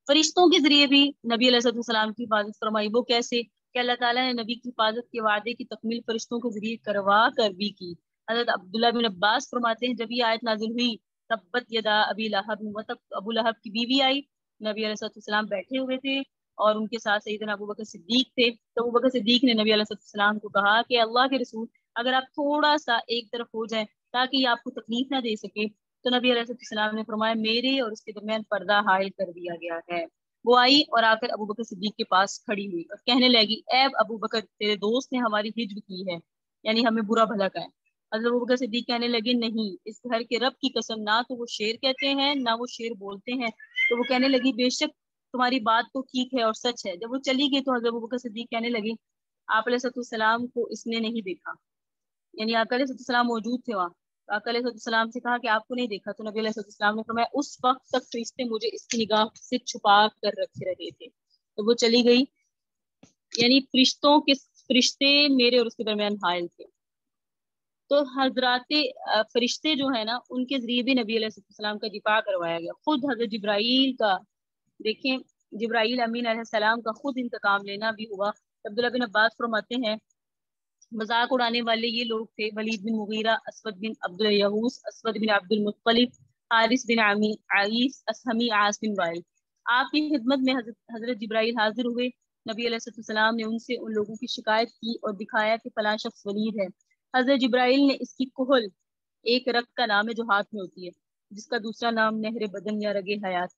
فرشتوں کے ذریعے بھی نبی علیہ السلام کی حفاظت فرمائی۔ وہ کیسے کہ اللہ تعالیٰ نے نبی کی حفاظت کے وعدے کی تکمیل فرشتوں کے ذریعے کروا کر بھی کی۔ حضرت عبداللہ بن عباس فرماتے ہیں جب یہ آیت نازل ہوئی تبت یدا ابی لہب، ابو لہب کی بیوی آئی، نبی علیہ السلام بیٹھے ہوئے تھے اور ان کے ساتھ سیدنا ابو بکر صدیق تھے۔ تو ابو بکر صدیق نے نبی علیہ السلام کو کہا کہ اللہ کے رسول اگر آپ تھوڑا سا ایک طرف ہو جائیں تاکہ یہ آپ کو تکلیف نہ دے سکے، تو نبی علیہ السلام نے فرمایا میرے اور اس کے درمیان پردہ حائل کر دیا گیا ہے۔ وہ آئی اور آ کر ابو بکر صدیق کے پاس کھڑی ہوئی اور کہنے لگی اے ابو بکر تیرے دوست نے ہماری ہجر کی ہے، یعنی ہمیں برا بھلا کہا ہے۔ حضرت ابو بکر صدیق کہنے لگے نہیں، اس گھر کے رب کی قسم نہ تو وہ شیر کہتے ہیں نہ وہ شیر بولتے ہیں۔ تو وہ کہنے لگی بے شک تمہاری بات تو ٹھیک ہے اور سچ ہے۔ جب وہ چلی گئی تو حضرت ابو بکر صدیق کہنے لگے آپ علیہ السلام کو اس نے نہیں دیکھا، یعنی آقا علیہ السلام موجود تھے وہاں، آقا علیہ السلام سے کہا کہ آپ کو نہیں دیکھا، تو نبی علیہ السلام نے فرمایا اس وقت تک فرشتے مجھے اس کی نگاہ سے چھپا کر رکھے رہے تھے، تو وہ چلی گئی، یعنی فرشتے میرے اور اس کے درمیان حائل تھے۔ تو حضرات فرشتے جو ہے نا ان کے ذریعے بھی نبی علیہ السلام کا دفاع کروایا گیا۔ خود حضرت جبرائیل کا دیکھیں، جبرائیل امین علیہ السلام کا خود انتقام لینا بھی ہوا۔ عبداللہ بن عباس فرماتے ہیں مذاق اڑانے والے یہ لوگ تھے ولید بن مغیرہ، اسود بن عبد الیہوس، اسود بن عبد المطلب، حارث بن عیس، اسہمی، عاص بن وائل۔ آپ کی خدمت میں حضرت جبرائیل حاضر ہوئے، نبی علیہ السلام نے ان سے ان لوگوں کی شکایت کی اور دکھایا کہ فلاں شخص ولید ہے۔ حضرت جبرائیل نے اس کی کہل، ایک رگ کا نام ہے جو ہاتھ میں ہوتی ہے، جس کا دوسرا نام نہر بدن یا رگ حیات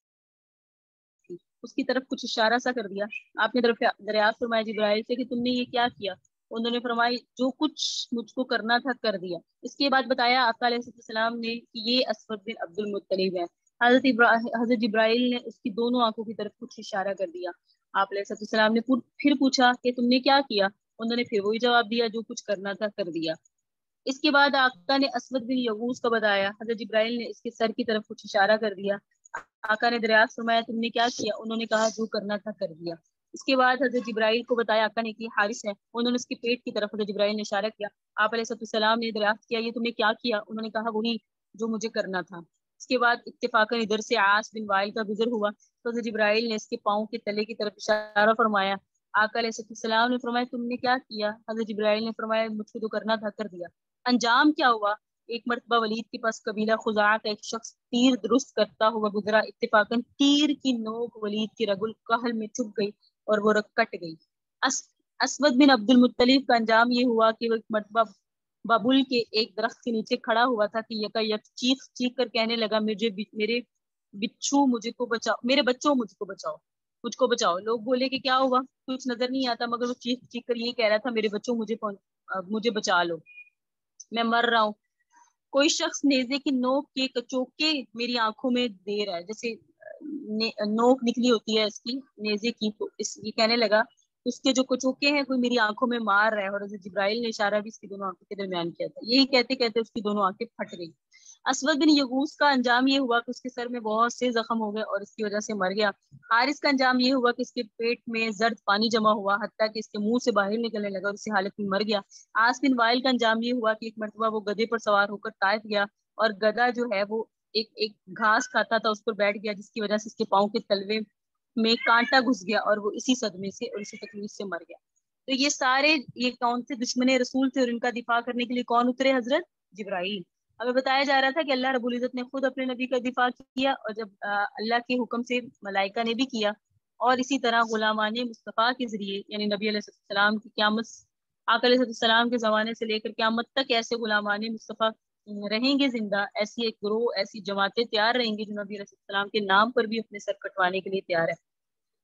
تھی، اس کی طرف کچھ اشارہ سا کر دیا۔ آپ نے دریافت فرمایا جبرائیل سے کہ تم نے یہ کیا کیا؟ انہوں نے فرمایا جو کچھ مجھ کو کرنا تھا کر دیا۔ اس کے بعد بتایا آقا علیہ السلام نے کہ یہ اسود بن عبد المطلب ہے۔ حضرت جبرائیل نے اس کی دونوں آنکھوں کی طرف کچھ اشارہ کر دیا۔ آپ علیہ السلام نے پھر پوچھا کہ تم نے کیا کیا؟ انہوں نے پھر وہی جواب دیا جو کچھ کرنا تھا کر دیا۔ اس کے بعد آقا نے اسود بن یغوث کا بتایا، حضرت جبرائیل نے اس کے سر کی طرف کچھ اشارہ کر دیا۔ آقا نے دریافت فرمایا تم نے کیا کیا؟ انہوں نے کہا جو کرنا تھا کر دیا۔ اس کے بعد حضرت جبرائیل کو بتایا آقا نے کہ حارث ہے، انہوں نے اس کے پیٹ کی طرف حضرت جبرائیل نے اشارہ کیا۔ آپ علیہ السلام نے دریافت کیا یہ تم نے کیا کیا؟ انہوں نے کہا وہی جو مجھے کرنا تھا۔ اس کے بعد اتفاقاً ادھر سے عاص بن وائل کا گزر ہوا تو حضرت جبرائیل نے اس کے پاؤں کے تلے کی طرف اشارہ فرمایا۔ آقا علیہ السلام نے فرمایا تم نے کیا کیا؟ حضرت جبرائیل نے فرمایا مجھ کو جو کرنا تھا کر دیا۔ انجام کیا ہوا؟ ایک مرتبہ ولید کے پاس قبیلہ خزاعہ کا ایک شخص تیر درست کرتا ہوا گزرا، اتفاقاً تیر کی نوک ولید کے رگ الکحل میں چبھ گئی اور وہ رگ کٹ گئی۔ اسود بن عبد المطلب کا انجام یہ ہوا کہ وہ ایک مرتبہ بابل کے ایک درخت کے نیچے کھڑا ہوا تھا کہ یکا یک چیخ چیخ کر کہنے لگا میرے بچوں مجھ کو بچاؤ، میرے بچوں مجھ کو بچاؤ۔ لوگ بولے کہ کیا ہوا؟ کچھ نظر نہیں آتا، مگر وہ چیخ چیخ کر یہ کہہ رہا تھا میرے بچوں مجھے بچا لو، میں مر رہا ہوں۔ کوئی شخص نیزے کی نوک کے کچوکے میری آنکھوں میں دے رہا ہے، جیسے نوک نکلی ہوتی ہے اس کی نیزے کی، تو یہ کہنے لگا اس کے جو کچوکے ہیں کوئی میری آنکھوں میں مار رہا ہے، اور حضرت جبرائیل نے اشارہ بھی اس کی دونوں آنکھوں کے درمیان کیا تھا۔ یہی کہتے کہتے اس کی دونوں آنکھیں پھٹ گئی۔ اسود بن یغوث کا انجام یہ ہوا کہ اس کے سر میں بہت سے زخم ہو گئے اور اس کی وجہ سے مر گیا۔ حارث کا انجام یہ ہوا کہ اس کے پیٹ میں زرد پانی جمع ہوا حتیٰ کہ اس کے منہ سے باہر نکلنے لگا اور اسی حالت میں مر گیا۔ عاص بن وائل کا انجام یہ ہوا کہ ایک مرتبہ وہ گدھے پر سوار ہو کر طائف گیا اور گدھا جو ہے وہ ایک گھاس کھاتا تھا، اس پر بیٹھ گیا جس کی وجہ سے اس کے پاؤں کے تلوے میں کانٹا گھس گیا اور وہ اسی صدمے سے اور اسی تکلیف سے مر گیا۔ تو یہ سارے یہ کون سے دشمن رسول تھے اور ان کا دفاع کرنے کے لیے کون اترے؟ حضرت جبرائیل۔ ہمیں بتایا جا رہا تھا کہ اللہ رب العزت نے خود اپنے نبی کا دفاع کیا، اور جب اللہ کے حکم سے ملائکہ نے بھی کیا، اور اسی طرح غلامان مصطفیٰ کے ذریعے یعنی نبی علیہ السلام کی قیامت، آقا علیہ السلام کے زمانے سے لے کر قیامت تک ایسے غلامان مصطفیٰ رہیں گے زندہ، ایسی ایک گروہ، ایسی جماعتیں تیار رہیں گی جو نبی علیہ السلام کے نام پر بھی اپنے سر کٹوانے کے لیے تیار ہے۔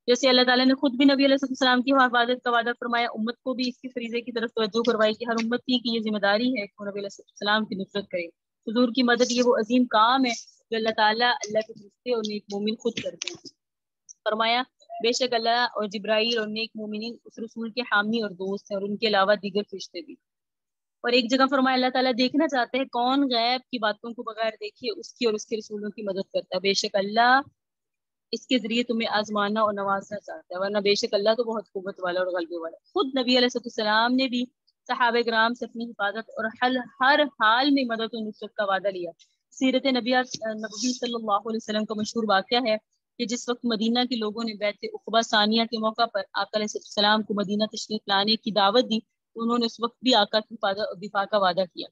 جیسے اللہ تعالیٰ نے خود بھی نبی علیہ السلام کی حفاظت کا وعدہ فرمایا، امت کو بھی اس کی فریضے کی طرف توجہ کروائی کہ ہر امتی کی یہ ذمہ داری ہے کہ نبی علیہ السلام کی نصرت کرے۔ حضور کی مدد یہ وہ عظیم کام ہے جو اللہ تعالیٰ اللہ کے فرشتے اور نیک مومن خود کرتے ہیں۔ فرمایا بے شک اللہ اور جبرائیل اور نیک مومنین اس رسول کے حامی اور دوست ہیں، اور ان کے علاوہ دیگر فرشتے بھی۔ اور ایک جگہ فرمایا اللہ تعالیٰ دیکھنا چاہتے ہیں کون غیب کی باتوں کو بغیر دیکھے اس کی اور اس کے رسولوں کی مدد کرتا ہے، بے شک اللہ اس کے ذریعے تمہیں آزمانا اور نوازنا چاہتا ہے، ورنہ بے شک اللہ تو بہت قوت والا اور غلبے والا۔ خود نبی علیہ السلام نے بھی صحابہ کرام سے اپنی حفاظت اور ہر حال میں مدد و نصرت کا وعدہ لیا۔ سیرت نبی صلی اللہ علیہ وسلم کا مشہور واقعہ ہے کہ جس وقت مدینہ کے لوگوں نے بیعت عقبہ ثانیہ کے موقع پر آقا علیہ السلام کو مدینہ تشریف لانے کی دعوت دی تو انہوں نے اس وقت بھی آقا کی حفاظت اور دفاع کا وعدہ کیا۔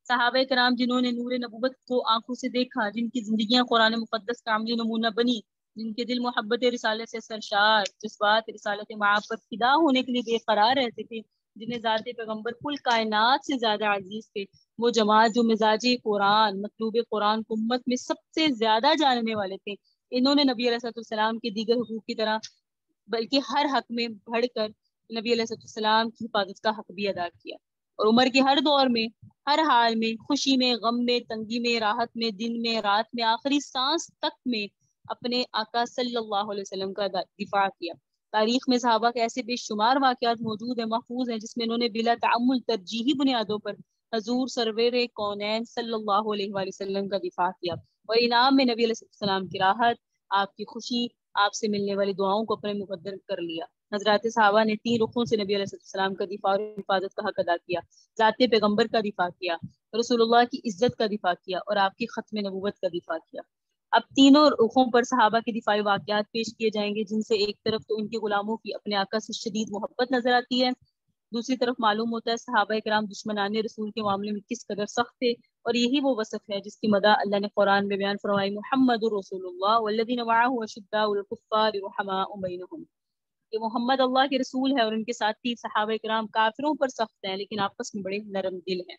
صحابہ کرام جنہوں نے نور نبوت کو آنکھوں سے دیکھا، جن کی زندگیاں قرآن مقدس کا عملی نمونہ بنی، جن کے دل محبت رسالت سے سرشار، جذبات رسالت معاب پر فدا ہونے کے لیے بے قرار رہتے تھے، جنہیں ذات پیغمبر کل کائنات سے زیادہ عزیز تھے، وہ جماعت جو مزاج قرآن مطلوب قرآن کو امت میں سب سے زیادہ جاننے والے تھے، انہوں نے نبی علیہ السلام کے دیگر حقوق کی طرح بلکہ ہر حق میں بڑھ کر نبی علیہ السلام کی حفاظت کا حق بھی ادا کیا، اور عمر کے ہر دور میں، ہر حال میں، خوشی میں، غم میں، تنگی میں، راحت میں، دن میں، رات میں، آخری سانس تک میں اپنے آقا صلی اللہ علیہ وسلم کا دفاع کیا۔ تاریخ میں صحابہ کے ایسے بے شمار واقعات موجود ہیں، محفوظ ہیں، جس میں انہوں نے بلا تعمل ترجیحی بنیادوں پر حضور سرور کونین صلی اللہ علیہ وآلہ وسلم کا دفاع کیا، اور انعام میں نبی علیہ السلام کی راحت، آپ کی خوشی، آپ سے ملنے والی دعاؤں کو اپنے مقدر کر لیا۔ حضرات صحابہ نے 3 رخوں سے نبی علیہ السلام کا دفاع اور حفاظت کا حق ادا کیا، ذات پیغمبر کا دفاع کیا، رسول اللہ کی عزت کا دفاع کیا، اور آپ کی ختم نبوت کا دفاع کیا۔ اب تینوں رخوں پر صحابہ کے دفاعی واقعات پیش کیے جائیں گے، جن سے ایک طرف تو ان کے غلاموں کی اپنے آقا سے شدید محبت نظر آتی ہے، دوسری طرف معلوم ہوتا ہے صحابہ کرام دشمنان رسول کے معاملے میں کس قدر سخت تھے، اور یہی وہ وصف ہے جس کی مدح اللہ نے قرآن میں بیان فرمائی، محمد رسول اللہ والذین معہ اشداء علی الکفار رحماء بینہم، کہ محمد اللہ کے رسول ہے اور ان کے ساتھی صحابہ کرام کافروں پر سخت ہیں لیکن آپس میں بڑے نرم دل ہیں۔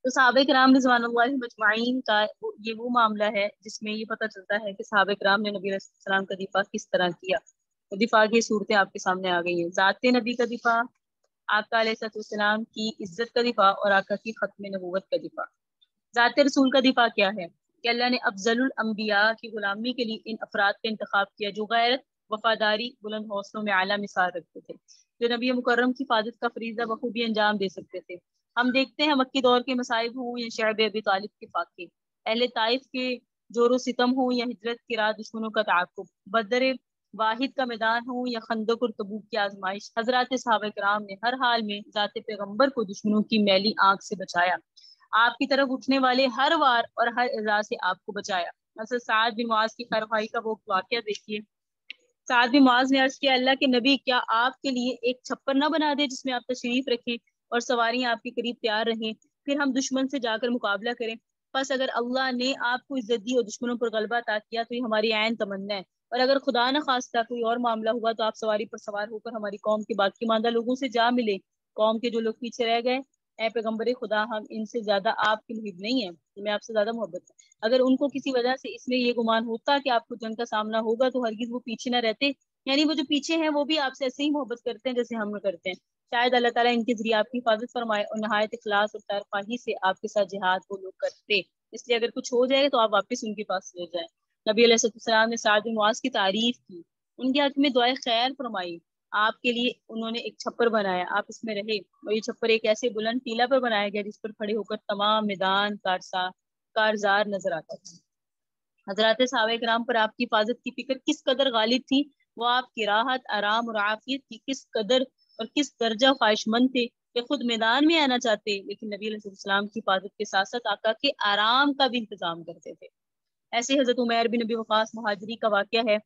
تو صحابہ کرام رضوان اللہ مجمعین کا یہ وہ معاملہ ہے جس میں یہ پتہ چلتا ہے کہ صحابہ کرام نے نبی علیہ السلام کا دفاع کس طرح کیا۔ دفاع کی صورتیں آپ کے سامنے آ گئی ہیں، ذات نبی کا دفاع، آقا علیہ السلام کی عزت کا دفاع، اور آقا کی ختم نبوت کا دفاع۔ ذات رسول کا دفاع کیا ہے کہ اللہ نے افضل الانبیاء کی غلامی کے لیے ان افراد کا انتخاب کیا جو غیرت، وفاداری، بلند حوصلوں میں اعلیٰ مثال رکھتے تھے، جو نبی مکرم کی حفاظت کا فریضہ بخوبی انجام دے سکتے تھے۔ ہم دیکھتے ہیں مکی دور کے مصائب ہوں یا شعب ابی طالب کے فاقے، اہل طائف کے جور و ستم ہوں یا ہجرت کی راہ دشمنوں کا تعاقب، بدر واحد کا میدان ہوں یا خندق اور تبوک کی آزمائش، حضرات صحابہ کرام نے ہر حال میں ذات پیغمبر کو دشمنوں کی میلی آنکھ سے بچایا، آپ کی طرف اٹھنے والے ہر وار اور ہر اذا سے آپ کو بچایا۔ مثلا سعد بن معاذ کی خیرخواہی کا وہ واقعہ دیکھیے، سعد بن معاذ نے عرض کیا، اللہ کے نبی کیا آپ کے لیے ایک چھپر نہ بنا دے جس میں آپ تشریف رکھیں اور سواریاں آپ کے قریب تیار رہیں، پھر ہم دشمن سے جا کر مقابلہ کریں۔ پس اگر اللہ نے آپ کو عزت دی اور دشمنوں پر غلبہ عطا کیا تو یہ ہماری عین تمنا ہے، اور اگر خدا نہ خواستہ کوئی اور معاملہ ہوا تو آپ سواری پر سوار ہو کر ہماری قوم کے باقی ماندہ لوگوں سے جا ملے، قوم کے جو لوگ پیچھے رہ گئے، اے پیغمبر خدا ہم ان سے زیادہ آپ کے محب نہیں ہیں، ہمیں آپ سے زیادہ محبت ہے۔ اگر ان کو کسی وجہ سے اس میں یہ گمان ہوتا کہ آپ کو جنگ کا سامنا ہوگا تو ہرگز وہ پیچھے نہ رہتے، یعنی وہ جو پیچھے ہیں وہ بھی آپ سے ایسے ہی محبت کرتے ہیں جیسے ہم کرتے ہیں، شاید اللہ تعالیٰ ان کے ذریعے آپ کی حفاظت فرمائے اور نہایت اخلاص اور خیرخواہی سے آپ کے ساتھ جہاد وہ لوگ کرتے، اس لیے اگر کچھ ہو جائے تو آپ واپس ان کے پاس لے جائیں۔ نبی علیہ السلام نے سعد بن معاذ کی تعریف کی، ان کے حق میں دعائے خیر فرمائی، آپ کے لیے انہوں نے ایک چھپر بنایا، آپ اس میں رہے، اور یہ چھپر ایک ایسے بلند ٹیلا پر بنایا گیا جس پر کھڑے ہو کر تمام میدان کارزار نظر آتا تھا۔ حضرات صحابہ کرام پر آپ کی حفاظت کی فکر کس قدر غالب تھی، وہ آپ کی راحت، آرام اور عافیت کی کس قدر اور کس درجہ خواہش مند تھے کہ خود میدان میں آنا چاہتے لیکن نبی علیہ السلام کی حفاظت کے ساتھ ساتھ آقا کے آرام کا بھی انتظام کرتے تھے۔ ایسے حضرت عمیر بن نبی وقاص مہاجری کا واقعہ ہے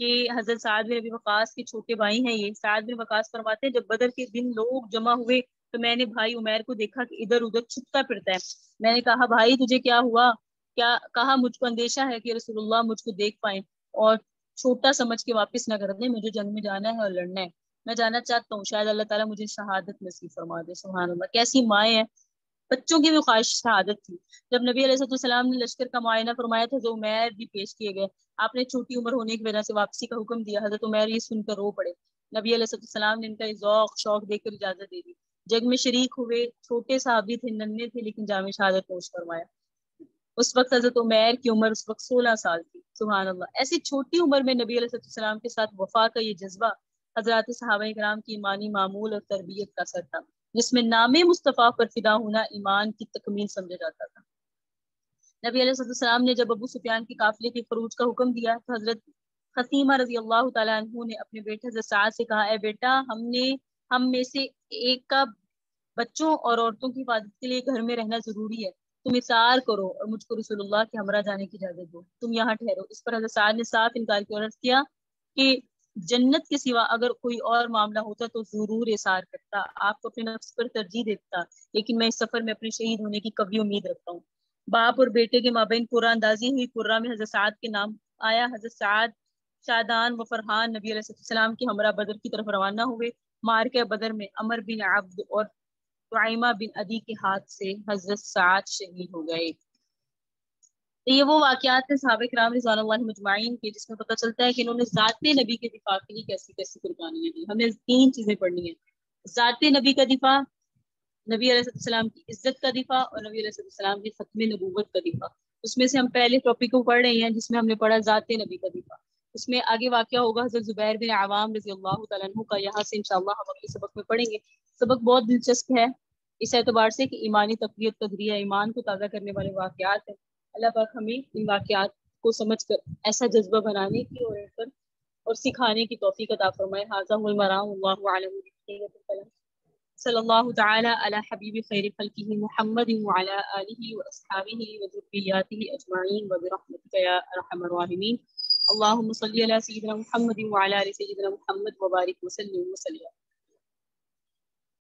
کہ حضرت سعد بن نبی وقاص کے چھوٹے بھائی ہیں، یہ سعد بن وقاص فرماتے ہیں جب بدر کے دن لوگ جمع ہوئے تو میں نے بھائی عمیر کو دیکھا کہ ادھر ادھر چھپتا پھرتا ہے، میں نے کہا بھائی تجھے کیا ہوا؟ کیا کہا مجھ کو اندیشہ ہے کہ رسول اللہ مجھ کو دیکھ پائیں اور چھوٹا سمجھ کے واپس نہ کر دیں، مجھے جنگ میں جانا ہے اور لڑنا ہے، میں جانا چاہتا ہوں، شاید اللہ تعالیٰ مجھے شہادت نصیب فرما دے۔ سبحان اللہ، کیسی مائیں ہیں، بچوں کی بھی خواہش شہادت تھی۔ جب نبی علیہ السلام نے لشکر کا معائنہ فرمایا تھا تو عمیر بھی پیش کیے گئے، آپ نے چھوٹی عمر ہونے کی وجہ سے واپسی کا حکم دیا، حضرت عمیر یہ سن کر رو پڑے، نبی علیہ السلام نے ان کا ذوق شوق دے کر اجازت دے دی، جنگ میں شریک ہوئے، چھوٹے صحابی تھے، ننھے تھے لیکن جامع شہادت نوش فرمایا۔ اس وقت حضرت عمیر کی عمر اس وقت 16 سال تھی، سبحان اللہ۔ ایسی چھوٹی عمر میں نبی علیہ السلام کے ساتھ وفا کا یہ جذبہ حضرات صحابہ کرام کی ایمانی معمول اور تربیت کا اثر تھا، جس میں نام مصطفیٰ پر فدا ہونا ایمان کی تکمیل سمجھا جاتا تھا۔ نبی علیہ السلام نے جب ابو سفیان کے قافلے کے خروج کا حکم دیا تو حضرت خثیمہ رضی اللہ تعالیٰ عنہ نے اپنے بیٹے حضرت سعد سے کہا، اے بیٹا ہم میں سے ایک کا بچوں اور عورتوں کی حفاظت کے لیے گھر میں رہنا ضروری ہے، تم اثار کرو اور مجھ کو رسول اللہ کے ہمراہ جانے کی اجازت دو، تم یہاں ٹھہرو۔ اس پر حضرت سعد نے صاف انکار کیا اور عرض کیا کہ جنت کے سوا اگر کوئی اور معاملہ ہوتا تو ضرور اثار کرتا، آپ کو اپنے نفس پر ترجیح دیتا، لیکن میں اس سفر میں اپنے شہید ہونے کی کبھی امید رکھتا ہوں۔ باپ اور بیٹے کے مابین قرہ اندازی ہوئی، قرہ میں حضرت سعد کے نام آیا، حضرت سعد، شادان و فرحان نبی علیہ السلام کی ہمراہ بدر کی طرف روانہ ہوئے۔ مارکہ بدر میں عمر بن عبد اور طعیمہ بن عدی کے ہاتھ سے حضرت سعد شہید ہو گئے۔ تو یہ وہ واقعات ہیں صحابہ کرام رضوان اللہ مجمعین کے جس میں پتہ چلتا ہے کہ انہوں نے ذات نبی کے دفاع کے لیے کیسی کیسی قربانیاں دی۔ ہمیں 3 چیزیں پڑھنی ہیں، ذات نبی کا دفاع، نبی علیہ السلام کی عزت کا دفاع، اور نبی علیہ السلام کی ختم نبوت کا دفاع۔ اس میں سے ہم پہلے ٹاپک کو پڑھ رہے ہیں جس میں ہم نے پڑھا ذات نبی کا دفاع، اس میں آگے واقعہ ہوگا حضرت زبیر بن عوام رضی اللہ تعالیٰ عنہ کا، یہاں سے انشاءاللہ ہم اگلے سبق میں پڑھیں گے۔ سبق بہت دلچسپ ہے، اس اعتبار سے کہ ایمانی تقویت کا ذریعہ ایمان کو تازہ کرنے والے واقعات ہیں. اللہ پاک ہمیں ان واقعات کو سمجھ کر ایسا جذبہ بنانے کی اور سکھانے کی توفیق عطا فرمائے. ھذا هو المرام واللہ اعلم بحقیقۃ الکلام. صلی اللہ تعالی علی حبیب خیر خلقہ محمد وعلی آلہ واصحابہ وذریاتہ اجمعین وبرحمتک یا ارحم الراحمین. اللهم صل على سيدنا محمد وعلى آل سيدنا محمد وبارك وسلم وسلم.